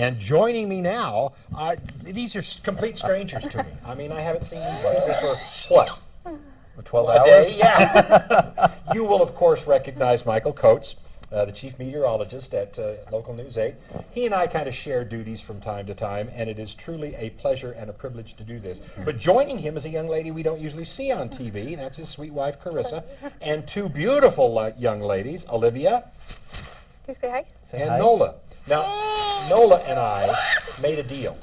And joining me now, these are complete strangers to me. I mean, I haven't seen these people for what? 12 A hours? day? Yeah. You will, of course, recognize Michael Coates, the chief meteorologist at Local News 8. He and I kind of share duties from time to time, and it is truly a pleasure and a privilege to do this. But joining him is a young lady we don't usually see on TV. That's his sweet wife, Carissa, and two beautiful young ladies, Alivia Can you say hi? and Nola. Now, Nola and I made a deal.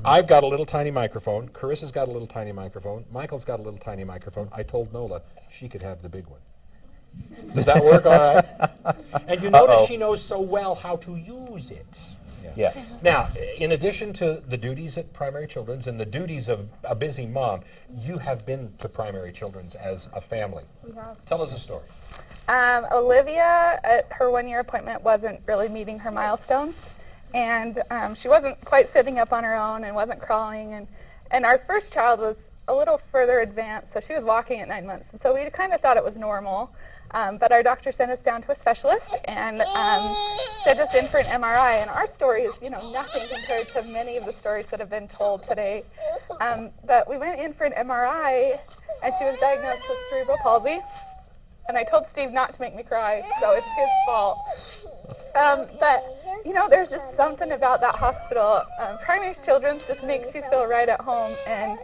I've got a little tiny microphone. Carissa's got a little tiny microphone. Michael's got a little tiny microphone. I told Nola she could have the big one. Does that work all right? And you notice she knows so well how to use it. Yeah. Yes. Now, in addition to the duties at Primary Children's and the duties of a busy mom, you have been to Primary Children's as a family. Tell us a story. Olivia, at her one-year appointment, wasn't really meeting her milestones, and she wasn't quite sitting up on her own and wasn't crawling, and our first child was a little further advanced, so she was walking at 9 months, and so we kind of thought it was normal, but our doctor sent us down to a specialist and sent us in for an MRI, and our story is, nothing compared to many of the stories that have been told today, but we went in for an MRI, and she was diagnosed with cerebral palsy. And I told Steve not to make me cry, so it's his fault. But, there's just something about that hospital. Primary Children's just makes you feel right at home, and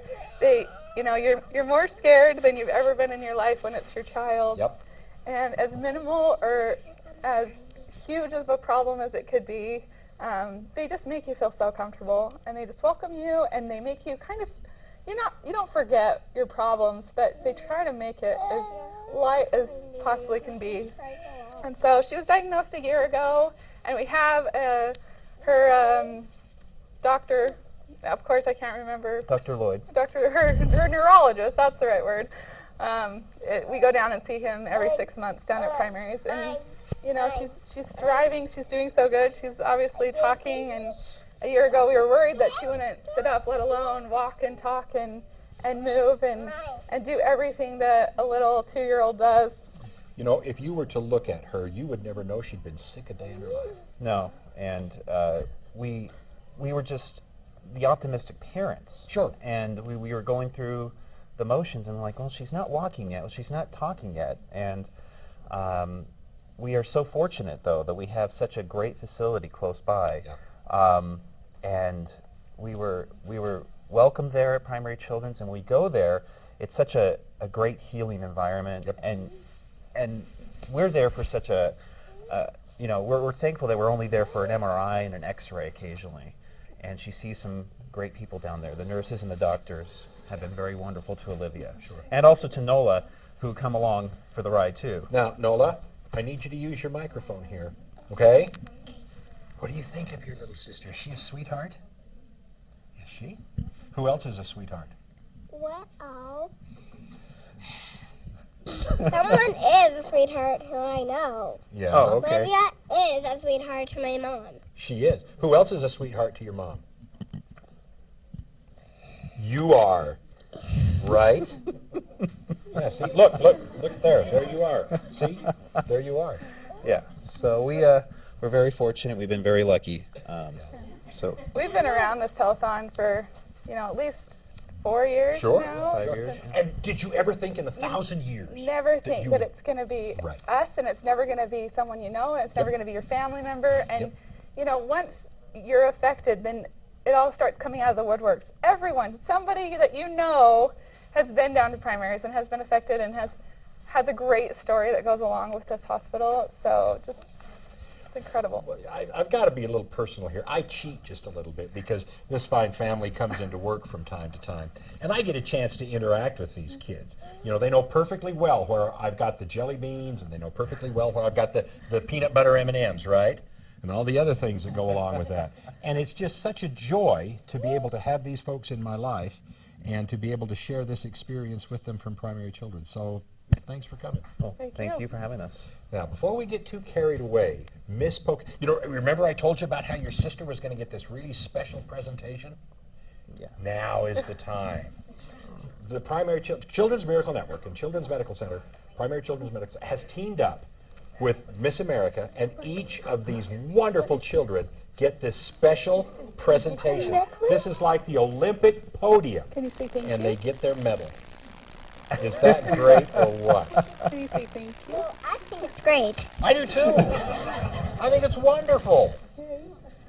you're more scared than you've ever been in your life when it's your child. Yep. And as minimal or as huge of a problem as it could be, they just make you feel so comfortable, and they just welcome you, and they make you kind of, you don't forget your problems, but they try to make it as light as possibly can be. And so she was diagnosed a year ago, and we have her doctor, of course I can't remember. Dr. Lloyd. Her neurologist, that's the right word. We go down and see him every 6 months down at Primaries, and she's thriving, she's doing so good, she's obviously talking, and a year ago we were worried that she wouldn't sit up, let alone walk and talk and move and do everything that a little 2-year-old does. If you were to look at her, you would never know she'd been sick a day in her life. No, and we were just the optimistic parents. Sure. And we were going through the motions, and like, well, she's not walking yet, well, she's not talking yet, and we are so fortunate, though, that we have such a great facility close by. Yeah. And we were welcomed there at Primary Children's, and we go there. It's such a great healing environment, Yep. and we're there for such a, we're thankful that we're only there for an MRI and an X-ray occasionally, and she sees some great people down there. The nurses and the doctors have been very wonderful to Olivia. Sure. And also to Nola, who come along for the ride too. Now, Nola, I need you to use your microphone here, okay? What do you think of your little sister? Is she a sweetheart? Is she? Who else is a sweetheart? Well, someone is a sweetheart who I know. Yeah. Oh, okay. Olivia is a sweetheart to my mom. She is. Who else is a sweetheart to your mom? You are. Right? Yeah, see? Look there. There you are. See? There you are. Yeah. So we're very fortunate. We've been very lucky. So We've been around this telethon for, at least 4 years Sure. now. 5 years. And did you ever think in 1,000 years? Never think you that would- it's going to be Right. us, and it's never going to be someone you know, and it's never going to be your family member. And, once you're affected, then it all starts coming out of the woodworks. Everyone, somebody that you know has been down to Primaries and has been affected and has a great story that goes along with this hospital. So just, it's incredible. Well, I've got to be a little personal here. I cheat just a little bit because this fine family comes into work from time to time, and I get a chance to interact with these kids. They know perfectly well where I've got the jelly beans, and they know perfectly well where I've got the peanut butter M&Ms, right? And all the other things that go along with that. And it's just such a joy to be able to have these folks in my life and to be able to share this experience with them from Primary Children. So thanks for coming. well, thank you for having us. Now, before we get too carried away, Miss Polk, remember I told you about how your sister was going to get this really special presentation? Yeah. Now is the time. The Primary Children's Miracle Network and Children's Medical Center, Primary Children's Medical Center, has teamed up with Miss America, and each of these wonderful children get this special presentation. This is like the Olympic podium, Can you say thank and you? they get their medal. Is that great or what? Can you say thank you? Well, I think it's great. I do too. I think it's wonderful.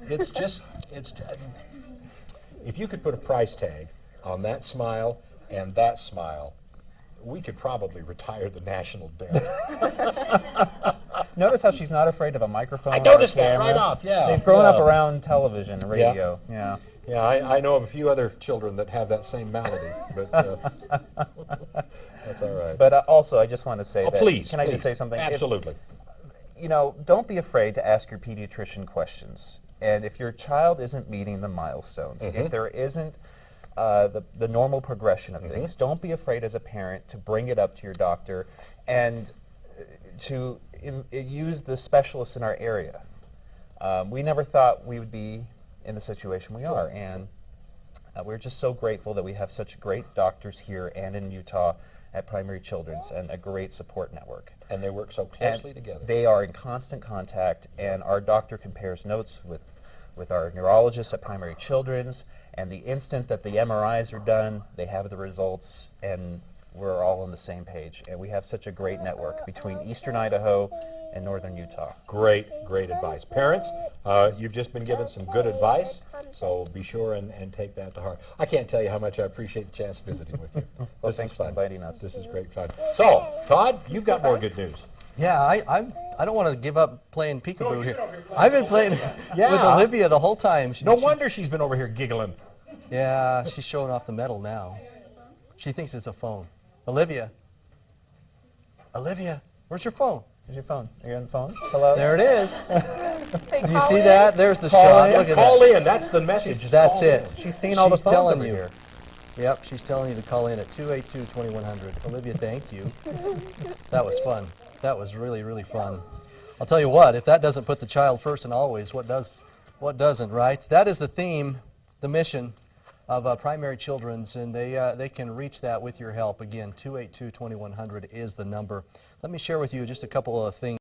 It's just, if you could put a price tag on that smile and that smile, we could probably retire the national debt. Notice how she's not afraid of a microphone. I or a noticed that camera. right off, yeah. They've grown up Yeah. around television and radio. Yeah. Yeah, I know of a few other children that have that same malady, but that's all right. But also, I just want to say Oh, that. please, Can I please. just say something? Absolutely. Don't be afraid to ask your pediatrician questions. And if your child isn't meeting the milestones, Mm-hmm. if there isn't the normal progression of things, don't be afraid as a parent to bring it up to your doctor and to use the specialists in our area. We never thought we would be in the situation we are, and we're just so grateful that we have such great doctors here and in Utah at Primary Children's, and a great support network. And they work so closely together. They are in constant contact, and our doctor compares notes with our neurologist at Primary Children's, and the instant that the MRIs are done, they have the results, and we're all on the same page. And we have such a great network between Eastern Idaho and Northern Utah. Great advice. Parents, you've just been given some good advice, so be sure and take that to heart. I can't tell you how much I appreciate the chance visiting with you. Well, This thanks is for fun. inviting us. This is great fun. So, Todd, you've got more good news. Yeah, I don't want to give up playing peekaboo here. I've been playing Yeah. with Olivia the whole time. No wonder she's been over here giggling. Yeah, she's showing off the medal now. She thinks it's a phone. Olivia, where's your phone? Here's your phone. Are you on the phone? Hello? There it is. Say Do you call see in. that? There's the Call shot. in. Look at Call that. in. That's the message. Just That's call in. it. She's seen all the She's phones telling over you. here. Yep, she's telling you to call in at 282-2100. Olivia, thank you. That was fun. That was really, really fun. I'll tell you what, if that doesn't put the child first and always, what does? What doesn't, right? That is the theme, the mission of Primary Children's, and they can reach that with your help. Again, 282-2100 is the number. Let me share with you just a couple of things.